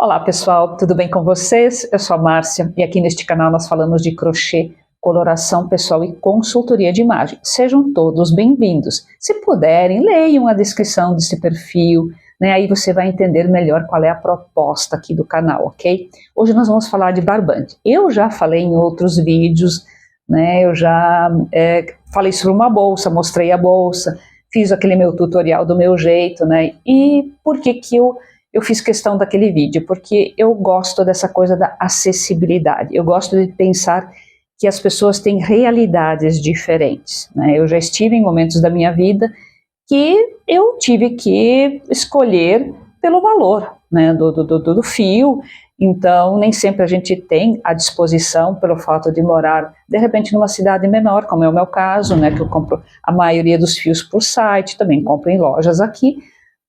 Olá pessoal, tudo bem com vocês? Eu sou a Márcia e aqui neste canal nós falamos de crochê, coloração pessoal e consultoria de imagem. Sejam todos bem-vindos. Se puderem, leiam a descrição desse perfil, né? Aí você vai entender melhor qual é a proposta aqui do canal, ok? Hoje nós vamos falar de barbante. Eu já falei em outros vídeos, né? Eu já falei sobre uma bolsa, mostrei a bolsa, fiz aquele meu tutorial do meu jeito, né? E por que que eu fiz questão daquele vídeo? Porque eu gosto dessa coisa da acessibilidade. Eu gosto de pensar que as pessoas têm realidades diferentes, né? Eu já estive em momentos da minha vida que eu tive que escolher pelo valor, né, do fio. Então nem sempre a gente tem à disposição, pelo fato de morar de repente numa cidade menor, como é o meu caso, né, que eu compro a maioria dos fios por site, também compro em lojas aqui.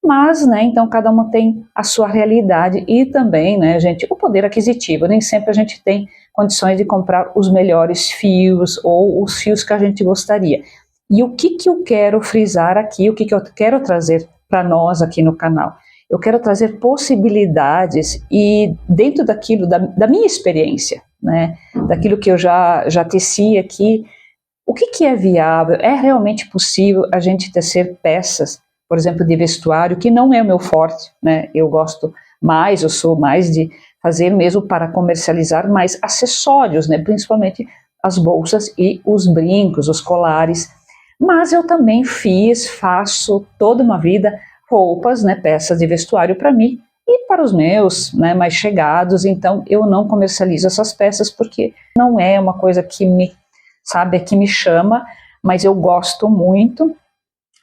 Mas, né, então cada uma tem a sua realidade e também, né, gente, o poder aquisitivo. Nem sempre a gente tem condições de comprar os melhores fios ou os fios que a gente gostaria. E o que eu quero frisar aqui, o que eu quero trazer para nós aqui no canal? Eu quero trazer possibilidades e dentro daquilo, da minha experiência, né, daquilo que eu já teci aqui, o que é viável? É realmente possível a gente tecer peças, por exemplo, de vestuário, que não é o meu forte, né? Eu gosto mais, eu sou mais de fazer mesmo para comercializar mais acessórios, né? Principalmente as bolsas e os brincos, os colares. Mas eu também faço toda uma vida roupas, né? Peças de vestuário para mim e para os meus, né, mais chegados. Então eu não comercializo essas peças porque não é uma coisa que que me chama, mas eu gosto muito.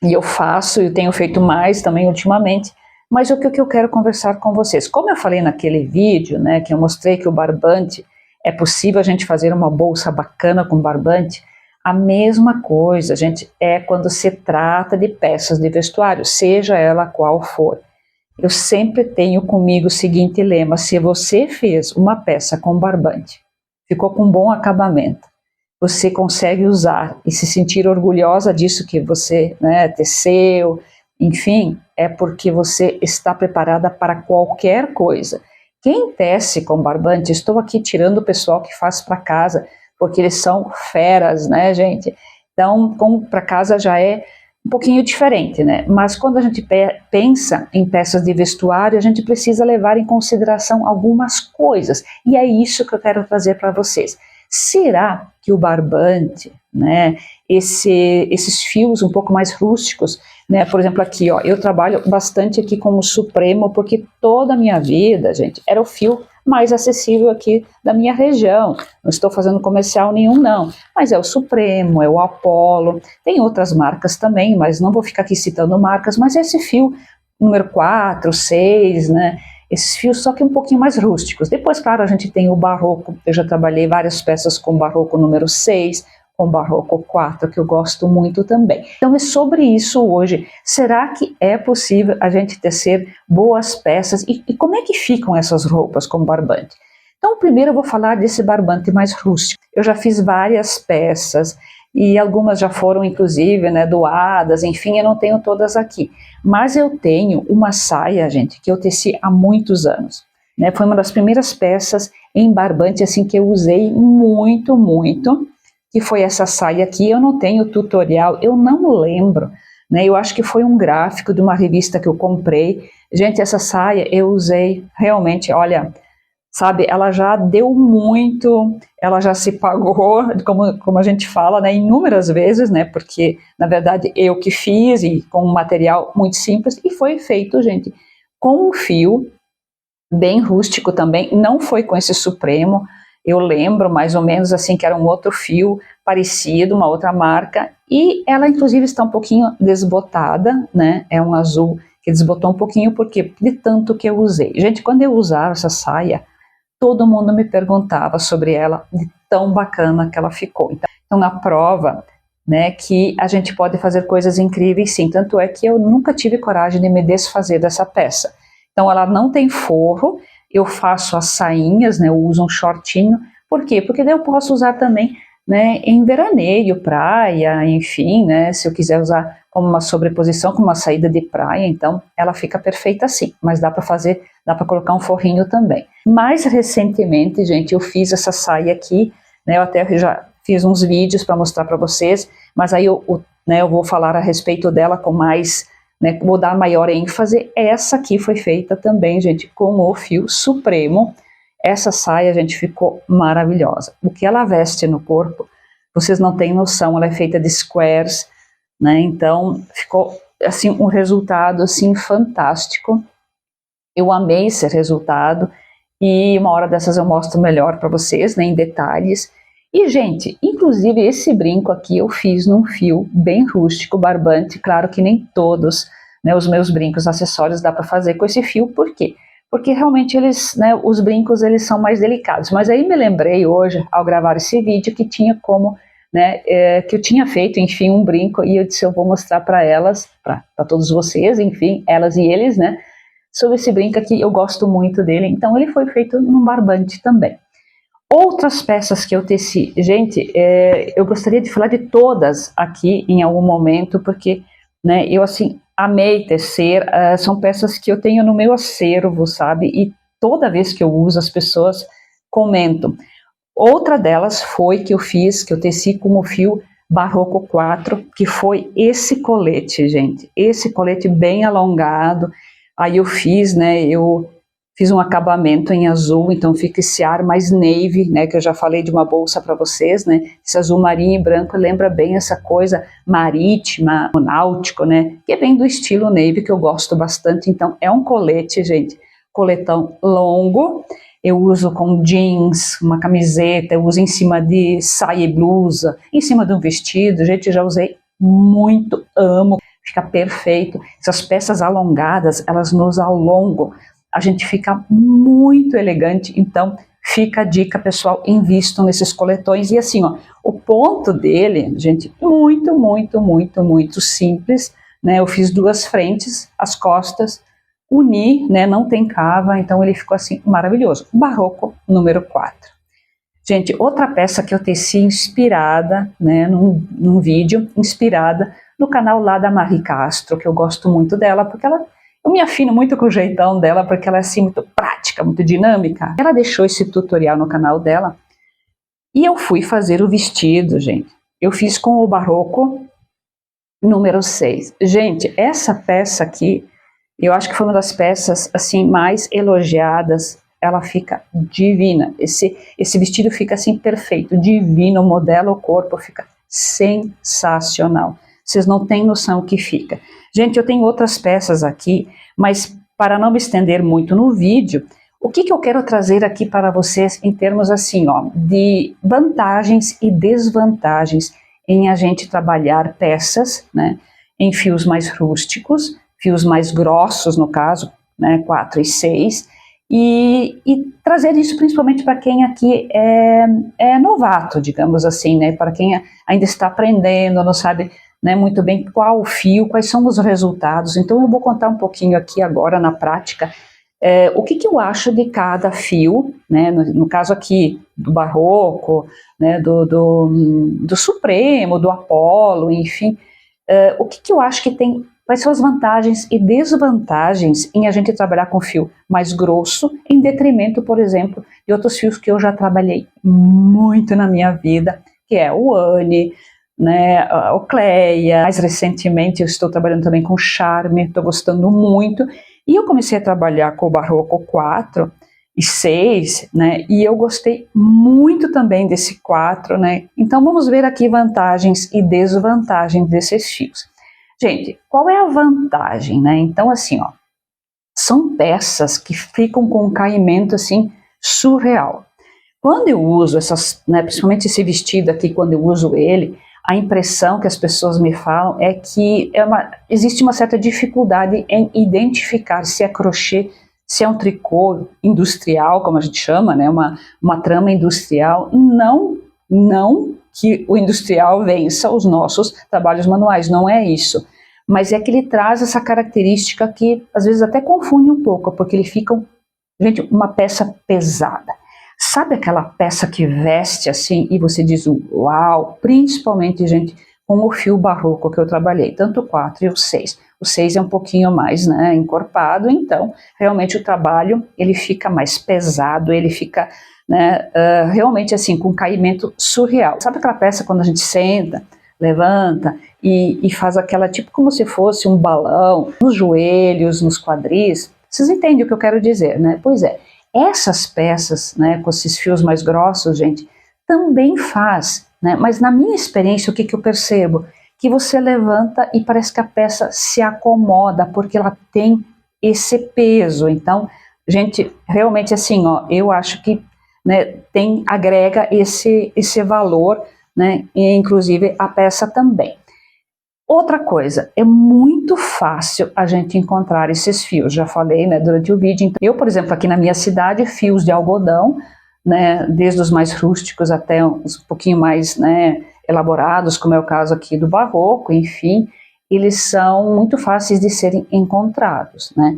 E eu faço, e tenho feito mais também ultimamente, mas o que eu quero conversar com vocês? Como eu falei naquele vídeo, né, que eu mostrei que o barbante, é possível a gente fazer uma bolsa bacana com barbante, a mesma coisa, gente, é quando se trata de peças de vestuário, seja ela qual for. Eu sempre tenho comigo o seguinte lema: se você fez uma peça com barbante, ficou com bom acabamento, você consegue usar e se sentir orgulhosa disso que você, né, teceu, enfim, é porque você está preparada para qualquer coisa. Quem tece com barbante, estou aqui tirando o pessoal que faz para casa, porque eles são feras, né, gente? Então, para casa já é um pouquinho diferente, né? Mas quando a gente pensa em peças de vestuário, a gente precisa levar em consideração algumas coisas, e é isso que eu quero trazer para vocês. Será que o barbante, né, esses fios um pouco mais rústicos, né, por exemplo aqui, ó, eu trabalho bastante aqui com o Supremo, porque toda a minha vida, gente, era o fio mais acessível aqui da minha região. Não estou fazendo comercial nenhum não, mas é o Supremo, é o Apollo, tem outras marcas também, mas não vou ficar aqui citando marcas, mas esse fio número 4, 6, né, esses fios só que um pouquinho mais rústicos. Depois, claro, a gente tem o barroco, eu já trabalhei várias peças com barroco número 6, com barroco 4, que eu gosto muito também. Então é sobre isso hoje. Será que é possível a gente tecer boas peças? E como é que ficam essas roupas com barbante? Então primeiro eu vou falar desse barbante mais rústico. Eu já fiz várias peças, e algumas já foram inclusive, né, doadas, enfim, eu não tenho todas aqui. Mas eu tenho uma saia, gente, que eu teci há muitos anos, né? Foi uma das primeiras peças em barbante assim que eu usei muito, que foi essa saia aqui. Eu não tenho tutorial, eu não lembro, né? Eu acho que foi um gráfico de uma revista que eu comprei. Gente, essa saia eu usei realmente, olha, sabe, ela já deu muito, ela já se pagou, como a gente fala, né, inúmeras vezes, né, porque, na verdade, eu que fiz, e com um material muito simples, e foi feito, gente, com um fio bem rústico também, não foi com esse Supremo, eu lembro mais ou menos assim, que era um outro fio parecido, uma outra marca, e ela, inclusive, está um pouquinho desbotada, né, é um azul que desbotou um pouquinho, porque de tanto que eu usei. Gente, quando eu usava essa saia, todo mundo me perguntava sobre ela, de tão bacana que ela ficou. Então a prova, né, que a gente pode fazer coisas incríveis sim, tanto é que eu nunca tive coragem de me desfazer dessa peça. Então ela não tem forro, eu faço as sainhas, né, eu uso um shortinho. Por quê? Porque daí eu posso usar também né, em veraneio, praia, enfim, né, se eu quiser usar como uma sobreposição, como uma saída de praia, então ela fica perfeita assim, mas dá para fazer, dá para colocar um forrinho também. Mais recentemente, gente, eu fiz essa saia aqui, né, eu até já fiz uns vídeos para mostrar para vocês, mas aí né, eu vou falar a respeito dela com mais, né, vou dar maior ênfase. Essa aqui foi feita também, gente, com o fio Supremo. Essa saia, gente, ficou maravilhosa. O que ela veste no corpo, vocês não têm noção, ela é feita de squares, né? Então, ficou, assim, um resultado, assim, fantástico. Eu amei esse resultado e uma hora dessas eu mostro melhor para vocês, né, em detalhes. E, gente, inclusive esse brinco aqui eu fiz num fio bem rústico, barbante. Claro que nem todos, né, os meus brincos, acessórios dá para fazer com esse fio, por quê? Porque realmente eles, né, os brincos eles são mais delicados. Mas aí me lembrei hoje, ao gravar esse vídeo, que tinha como, né, que eu tinha feito, enfim, um brinco, e eu disse, eu vou mostrar para elas, para todos vocês, enfim, elas e eles, né, sobre esse brinco aqui, eu gosto muito dele. Então ele foi feito num barbante também. Outras peças que eu teci, gente, eu gostaria de falar de todas aqui em algum momento, porque, né, eu assim, amei tecer, são peças que eu tenho no meu acervo, sabe, e toda vez que eu uso as pessoas comentam. Outra delas foi que eu fiz, que eu teci com o fio Barroco 4, que foi esse colete, gente, esse colete bem alongado. Aí eu fiz, né, eu fiz um acabamento em azul, então fica esse ar mais navy, né, que eu já falei de uma bolsa para vocês, né, esse azul marinho e branco lembra bem essa coisa marítima, náutico, né, que é bem do estilo navy, que eu gosto bastante. Então é um colete, gente, coletão longo, eu uso com jeans, uma camiseta, eu uso em cima de saia e blusa, em cima de um vestido, gente, já usei muito, amo, fica perfeito. Essas peças alongadas, elas nos alongam, a gente fica muito elegante. Então fica a dica, pessoal, invistam nesses coletões. E assim, ó, o ponto dele, gente, muito simples, né? Eu fiz duas frentes, as costas, uni, né? Não tem cava, então ele ficou assim maravilhoso. Barroco número 4. Gente, outra peça que eu teci inspirada, né, num vídeo, inspirada no canal lá da Marie Castro, que eu gosto muito dela, porque eu me afino muito com o jeitão dela, porque ela é assim muito prática, muito dinâmica. Ela deixou esse tutorial no canal dela e eu fui fazer o vestido, gente. Eu fiz com o Barroco número 6. Gente, essa peça aqui, eu acho que foi uma das peças assim mais elogiadas. Ela fica divina. Esse vestido fica assim perfeito, divino, o modelo, o corpo fica sensacional. Vocês não têm noção o que fica. Gente, eu tenho outras peças aqui, mas para não me estender muito no vídeo, o que eu quero trazer aqui para vocês em termos assim, ó, de vantagens e desvantagens em a gente trabalhar peças, né, em fios mais rústicos, fios mais grossos no caso, né, 4 e 6, e trazer isso principalmente para quem aqui é novato, digamos assim, né, para quem ainda está aprendendo, não sabe, né, muito bem qual o fio, quais são os resultados. Então eu vou contar um pouquinho aqui agora na prática o que eu acho de cada fio, né, no caso aqui do Barroco, né, do Supremo, do Apollo, enfim, o que eu acho que tem, quais são as vantagens e desvantagens em a gente trabalhar com fio mais grosso, em detrimento, por exemplo, de outros fios que eu já trabalhei muito na minha vida, que é o Anne, né, o Cleia. Mais recentemente eu estou trabalhando também com Charme, estou gostando muito, e eu comecei a trabalhar com o Barroco 4 e 6, né, e eu gostei muito também desse 4, né, então vamos ver aqui vantagens e desvantagens desses fios. Gente, qual é a vantagem, né, então assim, ó, são peças que ficam com um caimento assim surreal. Quando eu uso essas, né, principalmente esse vestido aqui, quando eu uso ele, a impressão que as pessoas me falam é que existe uma certa dificuldade em identificar se é crochê, se é um tricô industrial, como a gente chama, né, uma trama industrial. Não que o industrial vença os nossos trabalhos manuais, não é isso. Mas é que ele traz essa característica que às vezes até confunde um pouco, porque ele fica, gente, uma peça pesada. Sabe aquela peça que veste assim e você diz uau, principalmente, gente, com o fio barroco que eu trabalhei, tanto o 4 e o 6. O 6 é um pouquinho mais, né, encorpado, então realmente o trabalho ele fica mais pesado, ele fica, né, realmente assim, com um caimento surreal. Sabe aquela peça quando a gente senta, levanta e faz aquela, tipo como se fosse um balão, nos joelhos, nos quadris? Vocês entendem o que eu quero dizer, né? Pois é, essas peças, né, com esses fios mais grossos, gente, também faz, né? Mas na minha experiência, o que eu percebo? Que você levanta e parece que a peça se acomoda, porque ela tem esse peso. Então, gente, realmente assim, ó, eu acho que, né, agrega esse valor, né, e inclusive a peça também. Outra coisa, é muito fácil a gente encontrar esses fios, já falei, né, durante o vídeo. Eu, por exemplo, aqui na minha cidade, fios de algodão, né, desde os mais rústicos até uns pouquinho mais, né, elaborados, como é o caso aqui do barroco, enfim, eles são muito fáceis de serem encontrados, né.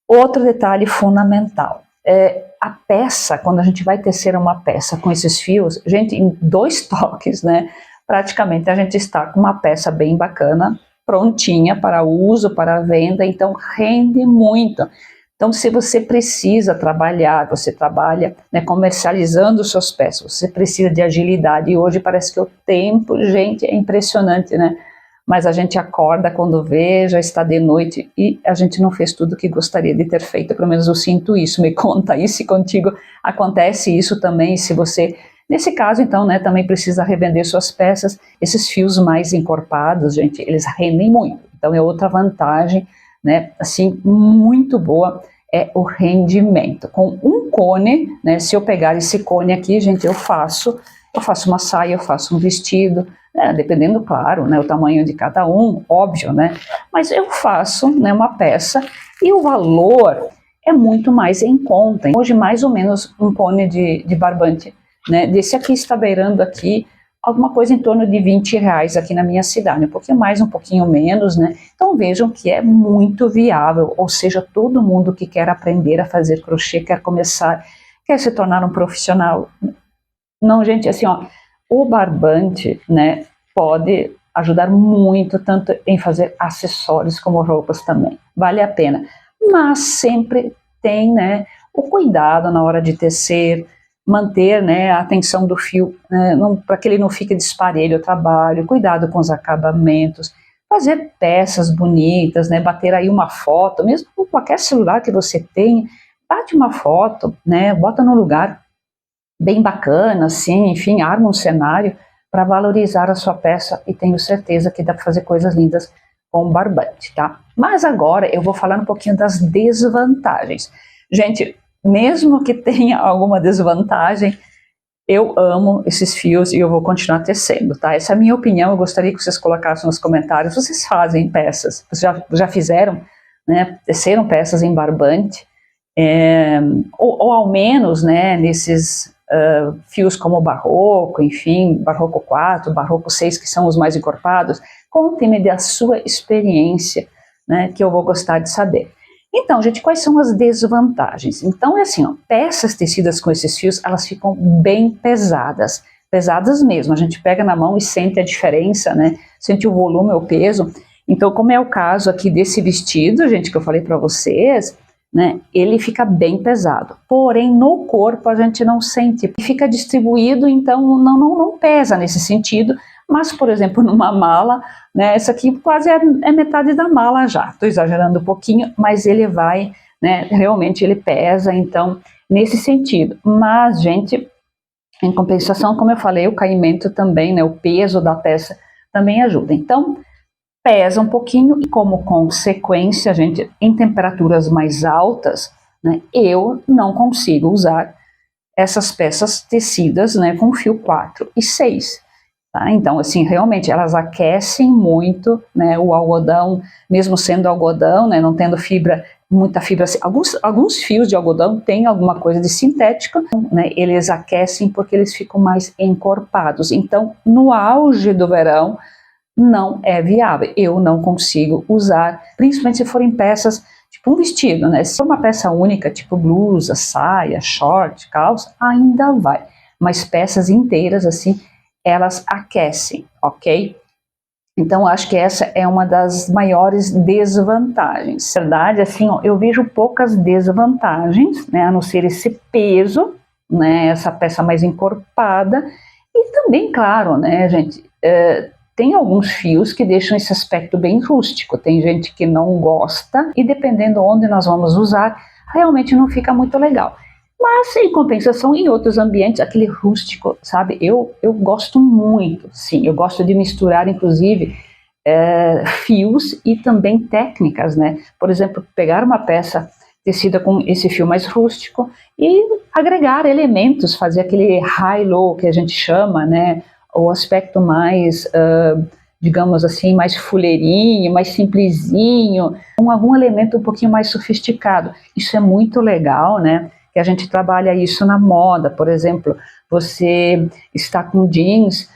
Outro detalhe fundamental, a peça, quando a gente vai tecer uma peça com esses fios, gente, em 2 toques, né, praticamente a gente está com uma peça bem bacana, prontinha para uso, para venda, então rende muito. Então, se você precisa trabalhar, você trabalha, né, comercializando suas peças, você precisa de agilidade, e hoje parece que o tempo, gente, é impressionante, né? Mas a gente acorda quando vê, já está de noite e a gente não fez tudo o que gostaria de ter feito, pelo menos eu sinto isso. Me conta aí se contigo acontece isso também, se você, nesse caso então, né, também precisa revender suas peças. Esses fios mais encorpados, gente, eles rendem muito, então é outra vantagem, né, assim, muito boa, é o rendimento. Com um cone, né, se eu pegar esse cone aqui, gente, eu faço uma saia, eu faço um vestido, dependendo, claro, né, o tamanho de cada um, óbvio, né, mas eu faço, né, uma peça e o valor é muito mais em conta. Hoje, mais ou menos, um cone de barbante, né, desse aqui está beirando aqui alguma coisa em torno de R$ 20 aqui na minha cidade, um pouquinho mais, um pouquinho menos, né, então vejam que é muito viável, ou seja, todo mundo que quer aprender a fazer crochê, quer começar, quer se tornar um profissional. Não, gente, assim, ó, o barbante, né, pode ajudar muito, tanto em fazer acessórios como roupas também. Vale a pena. Mas sempre tem, né, o cuidado na hora de tecer, manter, né, a atenção do fio, né, para que ele não fique disparelho o trabalho, cuidado com os acabamentos, fazer peças bonitas, né, bater aí uma foto, mesmo com qualquer celular que você tenha, bate uma foto, né, bota no lugar bem bacana, assim, enfim, arma um cenário para valorizar a sua peça e tenho certeza que dá para fazer coisas lindas com barbante, tá? Mas agora eu vou falar um pouquinho das desvantagens. Gente, mesmo que tenha alguma desvantagem, eu amo esses fios e eu vou continuar tecendo, tá? Essa é a minha opinião, eu gostaria que vocês colocassem nos comentários. Vocês fazem peças, vocês já fizeram, né? Teceram peças em barbante, ou ao menos, né, nesses fios como o barroco, enfim, barroco 4, barroco 6, que são os mais encorpados. Contem-me da sua experiência, né, que eu vou gostar de saber. Então, gente, quais são as desvantagens? Então, é assim, ó, peças tecidas com esses fios, elas ficam bem pesadas, pesadas mesmo. A gente pega na mão e sente a diferença, né, sente o volume, o peso. Então, como é o caso aqui desse vestido, gente, que eu falei para vocês, né, ele fica bem pesado, porém no corpo a gente não sente, fica distribuído, então não pesa nesse sentido, mas por exemplo numa mala, né, essa aqui quase é metade da mala já, estou exagerando um pouquinho, mas ele vai, né, realmente ele pesa, então nesse sentido, mas gente, em compensação, como eu falei, o caimento também, né, o peso da peça também ajuda, então pesa um pouquinho e como consequência, gente, em temperaturas mais altas, né, eu não consigo usar essas peças tecidas, né, com fio 4 e 6. Tá? Então, assim, realmente elas aquecem muito, né, o algodão, mesmo sendo algodão, né, não tendo fibra, muita fibra, assim, alguns fios de algodão têm alguma coisa de sintético, né, eles aquecem porque eles ficam mais encorpados. Então, no auge do verão, não é viável, eu não consigo usar, principalmente se forem peças tipo um vestido, né? Se for uma peça única, tipo blusa, saia, short, calça, ainda vai. Mas peças inteiras, assim, elas aquecem, ok? Então, acho que essa é uma das maiores desvantagens. Na verdade, assim, ó, eu vejo poucas desvantagens, né, a não ser esse peso, né, essa peça mais encorpada, e também, claro, né, gente, tem alguns fios que deixam esse aspecto bem rústico, tem gente que não gosta, e dependendo onde nós vamos usar, realmente não fica muito legal. Mas, em compensação, em outros ambientes, aquele rústico, sabe, eu gosto muito, sim, eu gosto de misturar, inclusive, fios e também técnicas, né? Por exemplo, pegar uma peça tecida com esse fio mais rústico e agregar elementos, fazer aquele high-low que a gente chama, né? O aspecto mais, digamos assim, mais fuleirinho, mais simplesinho, com algum elemento um pouquinho mais sofisticado. Isso é muito legal, né? Que a gente trabalha isso na moda, por exemplo, você está com jeans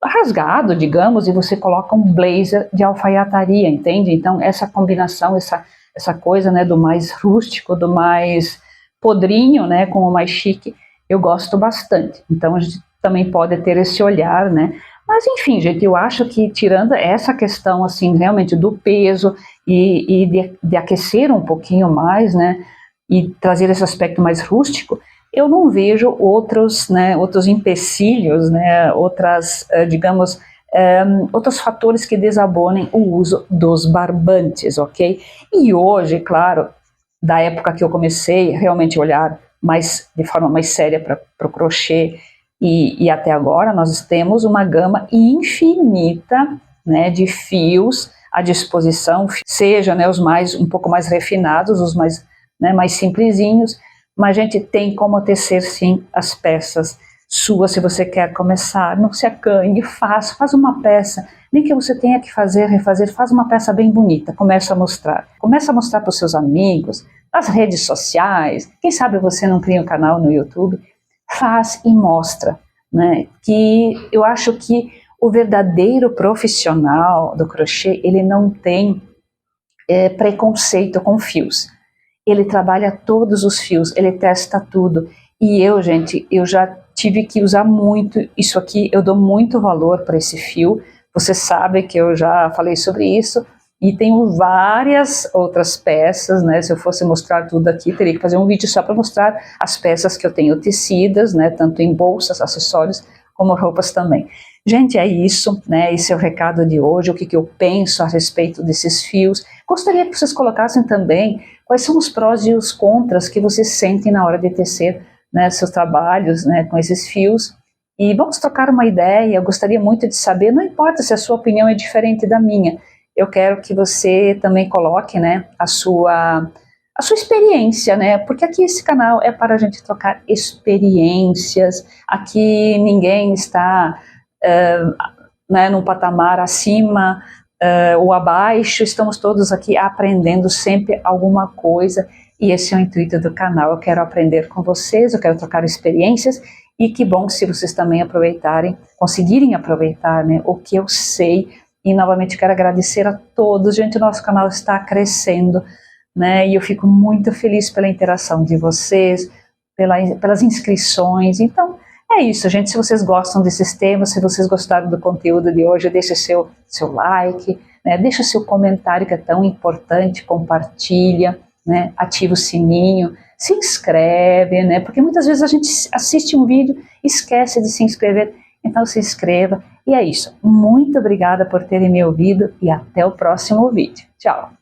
rasgado, digamos, e você coloca um blazer de alfaiataria, entende? Então, essa combinação, essa coisa, né, do mais rústico, do mais podrinho, né, com o mais chique, eu gosto bastante. Então, a gente também pode ter esse olhar, né? Mas, enfim, gente, eu acho que tirando essa questão, assim, realmente do peso e de aquecer um pouquinho mais, né, e trazer esse aspecto mais rústico, eu não vejo outros, né, outros empecilhos, né, outras, digamos, outros fatores que desabonem o uso dos barbantes, ok? E hoje, claro, da época que eu comecei realmente a olhar de forma mais séria para o crochê e até agora, nós temos uma gama infinita, né, de fios à disposição, seja, né, os mais um pouco mais refinados, os mais, né, mais simplesinhos, mas a gente tem como tecer sim as peças suas. Se você quer começar, não se acanhe, faz uma peça, nem que você tenha que refazer, faz uma peça bem bonita, começa a mostrar para os seus amigos, nas redes sociais, quem sabe você não cria um canal no YouTube, faz e mostra, né? Que eu acho que o verdadeiro profissional do crochê, ele não tem preconceito com fios. Ele trabalha todos os fios, ele testa tudo. E eu, gente, eu já tive que usar muito isso aqui, eu dou muito valor para esse fio. Você sabe que eu já falei sobre isso e tenho várias outras peças, né? Se eu fosse mostrar tudo aqui, teria que fazer um vídeo só para mostrar as peças que eu tenho tecidas, né? Tanto em bolsas, acessórios, como roupas também. Gente, é isso, né? Esse é o recado de hoje, o que eu penso a respeito desses fios. Gostaria que vocês colocassem também quais são os prós e os contras que vocês sentem na hora de tecer, né, seus trabalhos, né, com esses fios. E vamos trocar uma ideia. Eu gostaria muito de saber, não importa se a sua opinião é diferente da minha, eu quero que você também coloque, né, a sua experiência, né, porque aqui esse canal é para a gente trocar experiências. Aqui ninguém está né, num patamar acima ou abaixo, estamos todos aqui aprendendo sempre alguma coisa, e esse é o intuito do canal. Eu quero aprender com vocês, eu quero trocar experiências, e que bom se vocês também conseguirem aproveitar, né, o que eu sei. E novamente quero agradecer a todos, gente, o nosso canal está crescendo, né, e eu fico muito feliz pela interação de vocês, pelas inscrições. Então, é isso, gente. Se vocês gostam desses temas, se vocês gostaram do conteúdo de hoje, deixe seu like, né? Deixa seu comentário, que é tão importante, compartilha, né? Ativa o sininho, se inscreve, né? Porque muitas vezes a gente assiste um vídeo e esquece de se inscrever. Então se inscreva. E é isso. Muito obrigada por terem me ouvido e até o próximo vídeo. Tchau!